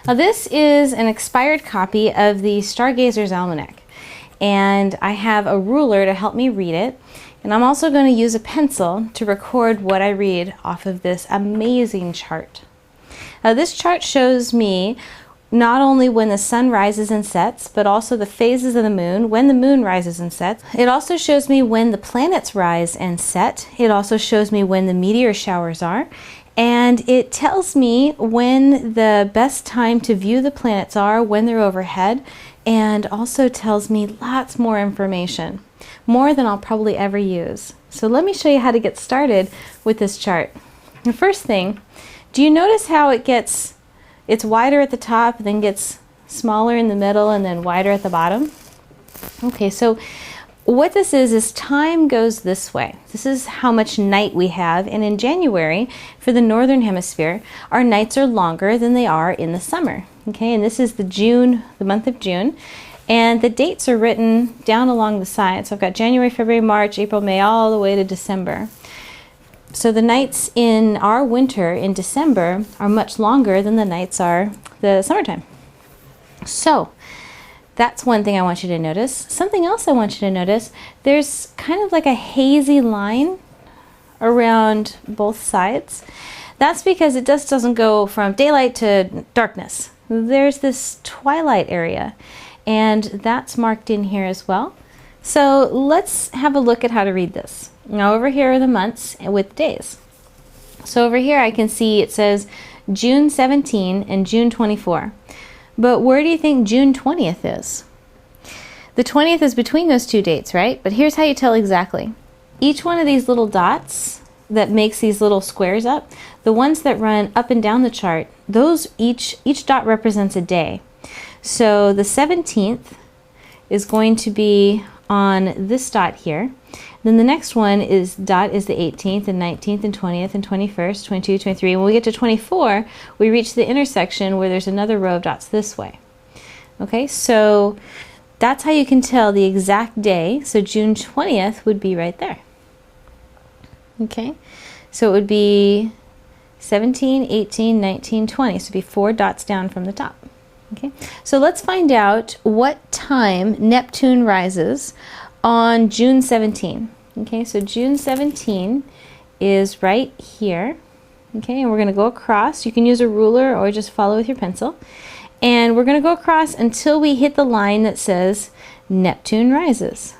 Now this is an expired copy of the Stargazers Almanac, and I have a ruler to help me read it, and I'm also going to use a pencil to record what I read off of this amazing chart. Now this chart shows me not only when the sun rises and sets, but also the phases of the moon, when the moon rises and sets. It also shows me when the planets rise and set. It also shows me when the meteor showers are. And it tells me when the best time to view the planets are, when they're overhead, and also tells me lots more information, more than I'll probably ever use. So let me show you how to get started with this chart. The first thing, do you notice how it's wider at the top, then gets smaller in the middle, and then wider at the bottom? Okay, so what this is time goes this way. This is how much night we have, and in January, for the northern hemisphere, our nights are longer than they are in the summer. Okay, and this is the month of June, and the dates are written down along the side. So I've got January, February, March, April, May, all the way to December. So the nights in our winter in December are much longer than the nights are the summertime. So that's one thing I want you to notice. Something else I want you to notice, there's kind of like a hazy line around both sides. That's because it just doesn't go from daylight to darkness. There's this twilight area, and that's marked in here as well. So let's have a look at how to read this. Now over here are the months with days. So over here I can see it says June 17 and June 24. But where do you think June 20th is? The 20th is between those two dates, right? But here's how you tell exactly. Each one of these little dots that makes these little squares up, the ones that run up and down the chart, those each dot represents a day. So the 17th is going to be on this dot here. Then the next one is the 18th and 19th and 20th and 21st, 22, 23. When we get to 24, we reach the intersection where there's another row of dots this way. Okay, so that's how you can tell the exact day. So June 20th would be right there. Okay, so it would be 17, 18, 19, 20. So it'd be 4 dots down from the top. Okay, so let's find out what time Neptune rises on June 17. Okay, so June 17 is right here. Okay, and we're going to go across. You can use a ruler or just follow with your pencil. And we're going to go across until we hit the line that says Neptune rises.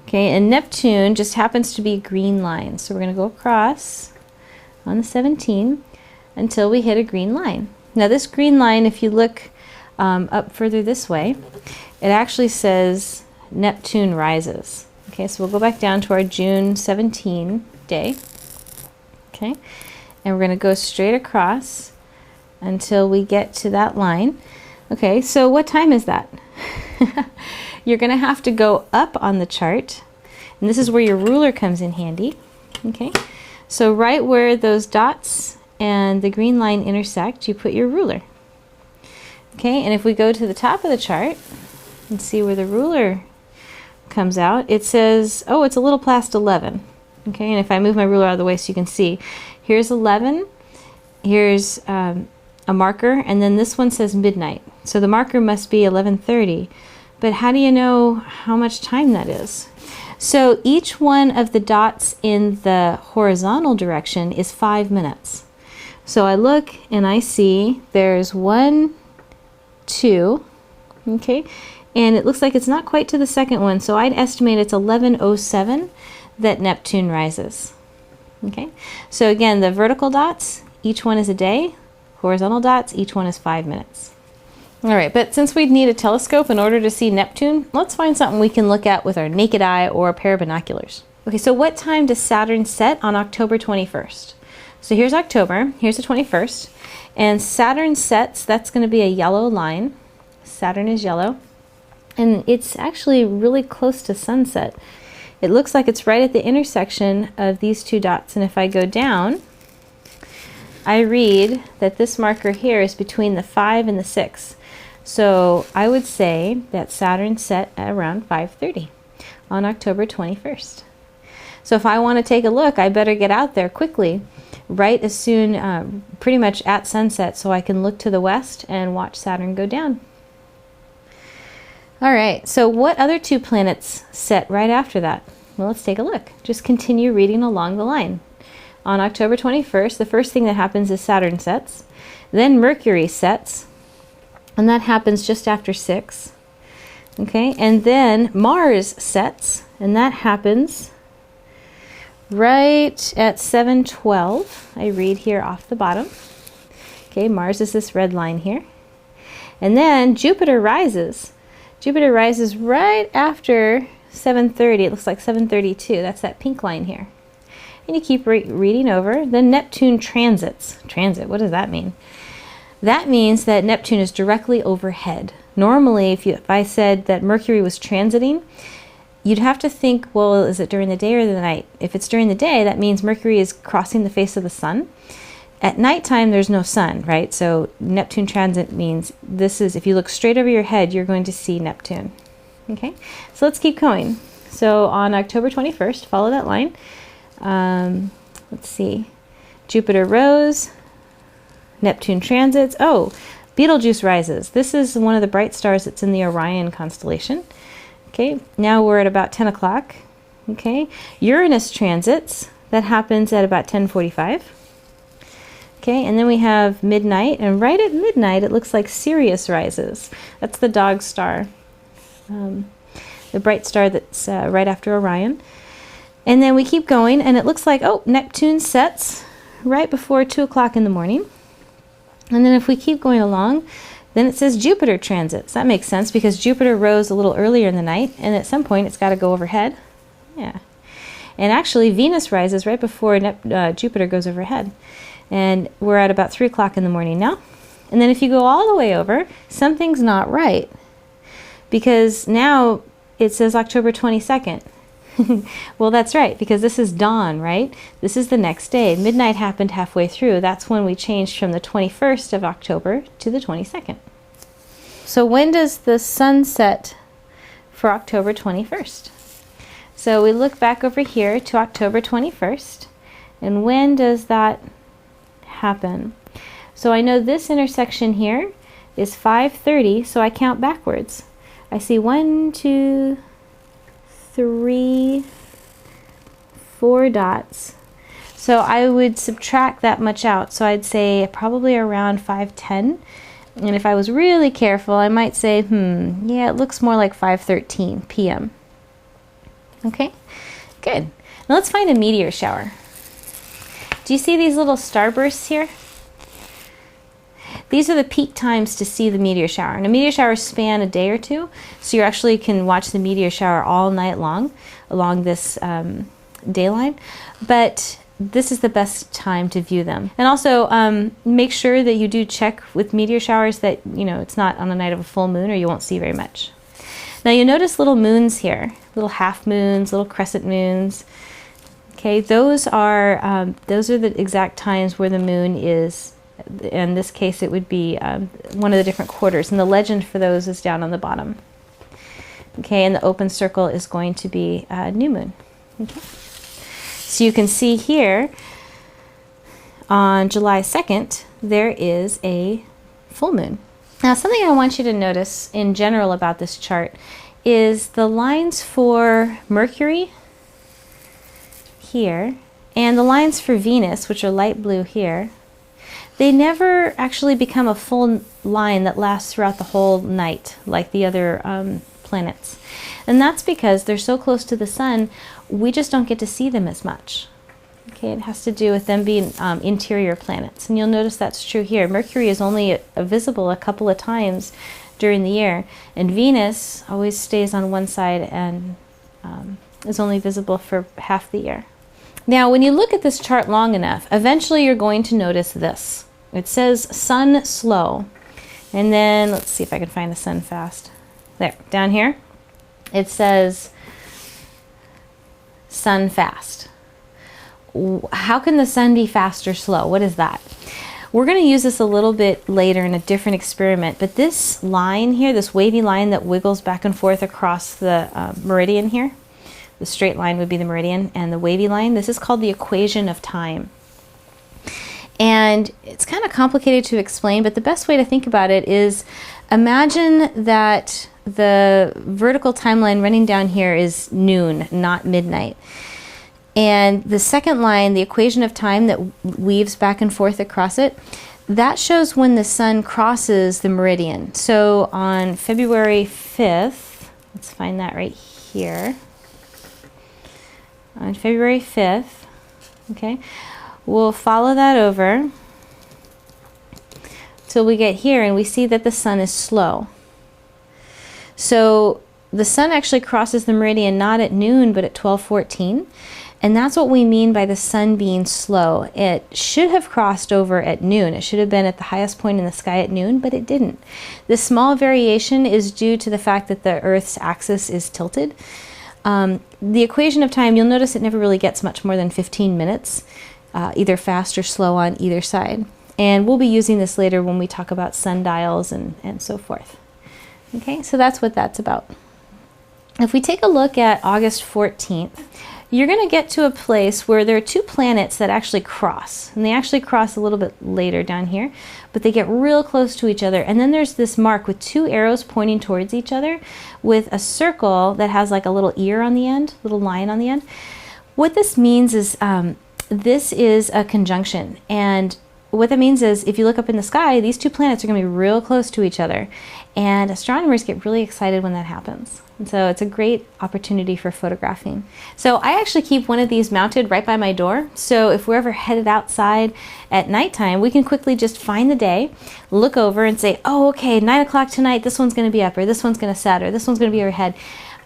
Okay, and Neptune just happens to be a green line. So we're going to go across on the 17 until we hit a green line. Now this green line, if you look up further this way, it actually says Neptune rises. Okay, so we'll go back down to our June 17 day. Okay, and we're going to go straight across until we get to that line. Okay, so what time is that? You're going to have to go up on the chart, and this is where your ruler comes in handy. Okay, so right where those dots and the green line intersect, you put your ruler. Okay, and if we go to the top of the chart and see where the ruler comes out, it says, oh, it's a little past 11. Okay, and if I move my ruler out of the way so you can see, here's 11, here's a marker, and then this one says midnight. So the marker must be 11:30. But how do you know how much time that is? So each one of the dots in the horizontal direction is 5 minutes. So I look and I see there's 1, 2, okay, and it looks like it's not quite to the second one, so I'd estimate it's 11:07 that Neptune rises. Okay, so again, the vertical dots, each one is a day. Horizontal dots, each one is 5 minutes. All right, but since we'd need a telescope in order to see Neptune, let's find something we can look at with our naked eye or a pair of binoculars. Okay, so what time does Saturn set on October 21st? So here's October, here's the 21st, and Saturn sets, that's going to be a yellow line. Saturn is yellow, and it's actually really close to sunset. It looks like it's right at the intersection of these two dots, and if I go down, I read that this marker here is between the 5 and the 6. So I would say that Saturn set at around 5:30 on October 21st. So if I want to take a look, I better get out there quickly right as soon, pretty much at sunset, so I can look to the west and watch Saturn go down. All right, so what other two planets set right after that? Well, let's take a look. Just continue reading along the line. On October 21st, the first thing that happens is Saturn sets. Then Mercury sets, and that happens just after 6. Okay, and then Mars sets, and that happens right at 7:12. I read here off the bottom. Okay, Mars is this red line here. And then Jupiter rises. Jupiter rises right after 7:30. It looks like 7:32. That's that pink line here. And you keep reading over. Then Neptune transits. Transit, what does that mean? That means that Neptune is directly overhead. Normally, if I said that Mercury was transiting, you'd have to think, well, is it during the day or the night? If it's during the day, that means Mercury is crossing the face of the sun. At nighttime, there's no sun, right? So Neptune transit means this is, if you look straight over your head, you're going to see Neptune. Okay, so let's keep going. So on October 21st, follow that line. Let's see, Jupiter rose, Neptune transits. Oh, Betelgeuse rises. This is one of the bright stars that's in the Orion constellation. Okay, now we're at about 10 o'clock. Okay, Uranus transits. That happens at about 10:45. Okay, and then we have midnight, and right at midnight it looks like Sirius rises. That's the dog star, the bright star that's right after Orion. And then we keep going, and it looks like, oh, Neptune sets right before 2 o'clock in the morning. And then if we keep going along, then it says Jupiter transits. That makes sense because Jupiter rose a little earlier in the night, and at some point it's got to go overhead. Yeah. And actually Venus rises right before Jupiter goes overhead. And we're at about 3 o'clock in the morning now. And then if you go all the way over, something's not right. Because now it says October 22nd. Well, that's right, because this is dawn, right? This is the next day. Midnight happened halfway through. That's when we changed from the 21st of October to the 22nd. So when does the sun set for October 21st? So we look back over here to October 21st. And when does that happen? So I know this intersection here is 5:30, so I count backwards. I see 1, 2, 3, 4 dots. So I would subtract that much out. So I'd say probably around 5:10. And if I was really careful, I might say, yeah, it looks more like 5:13 p.m. Okay, good. Now let's find a meteor shower. Do you see these little starbursts here? These are the peak times to see the meteor shower. And a meteor shower span a day or two, so you actually can watch the meteor shower all night long along this day line. But this is the best time to view them. And also make sure that you do check with meteor showers that it's not on the night of a full moon, or you won't see very much. Now you notice little moons here, little half moons, little crescent moons. Okay, those are the exact times where the moon is. In this case, it would be one of the different quarters, and the legend for those is down on the bottom. Okay, and the open circle is going to be new moon. Okay, so you can see here on July 2nd there is a full moon. Now, something I want you to notice in general about this chart is the lines for Mercury here and the lines for Venus, which are light blue here. They never actually become a full line that lasts throughout the whole night like the other planets. And that's because they're so close to the sun, we just don't get to see them as much. Okay, it has to do with them being interior planets. And you'll notice that's true here. Mercury is only visible a couple of times during the year, and Venus always stays on one side and is only visible for half the year. Now, when you look at this chart long enough, eventually you're going to notice this. It says sun slow. And then, let's see if I can find the sun fast. There, down here, it says sun fast. How can the sun be fast or slow? What is that? We're going to use this a little bit later in a different experiment, but this line here, this wavy line that wiggles back and forth across the meridian here, the straight line would be the meridian, and the wavy line, this is called the equation of time. And it's kind of complicated to explain, but the best way to think about it is imagine that the vertical timeline running down here is noon, not midnight. And the second line, the equation of time that weaves back and forth across it, that shows when the sun crosses the meridian. So on February 5th, let's find that right here. On February 5th, okay, we'll follow that over till we get here and we see that the sun is slow. So the sun actually crosses the meridian not at noon but at 12:14, and that's what we mean by the sun being slow. It should have crossed over at noon. It should have been at the highest point in the sky at noon, but it didn't. This small variation is due to the fact that the Earth's axis is tilted. The equation of time, you'll notice it never really gets much more than 15 minutes, either fast or slow on either side. And we'll be using this later when we talk about sundials and so forth. Okay, so that's what that's about. If we take a look at August 14th, you're going to get to a place where there are two planets that actually cross. And they actually cross a little bit later down here, but they get real close to each other. And then there's this mark with two arrows pointing towards each other with a circle that has like a little ear on the end, little line on the end. What this means is this is a conjunction. And what that means is if you look up in the sky, these two planets are going to be real close to each other. And astronomers get really excited when that happens. And so it's a great opportunity for photographing. So I actually keep one of these mounted right by my door. So if we're ever headed outside at nighttime, we can quickly just find the day, look over and say, oh, okay, 9 o'clock tonight, this one's going to be up, or this one's going to set, or this one's going to be overhead.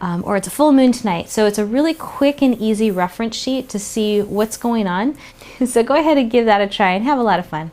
Or it's a full moon tonight. So it's a really quick and easy reference sheet to see what's going on. So go ahead and give that a try and have a lot of fun.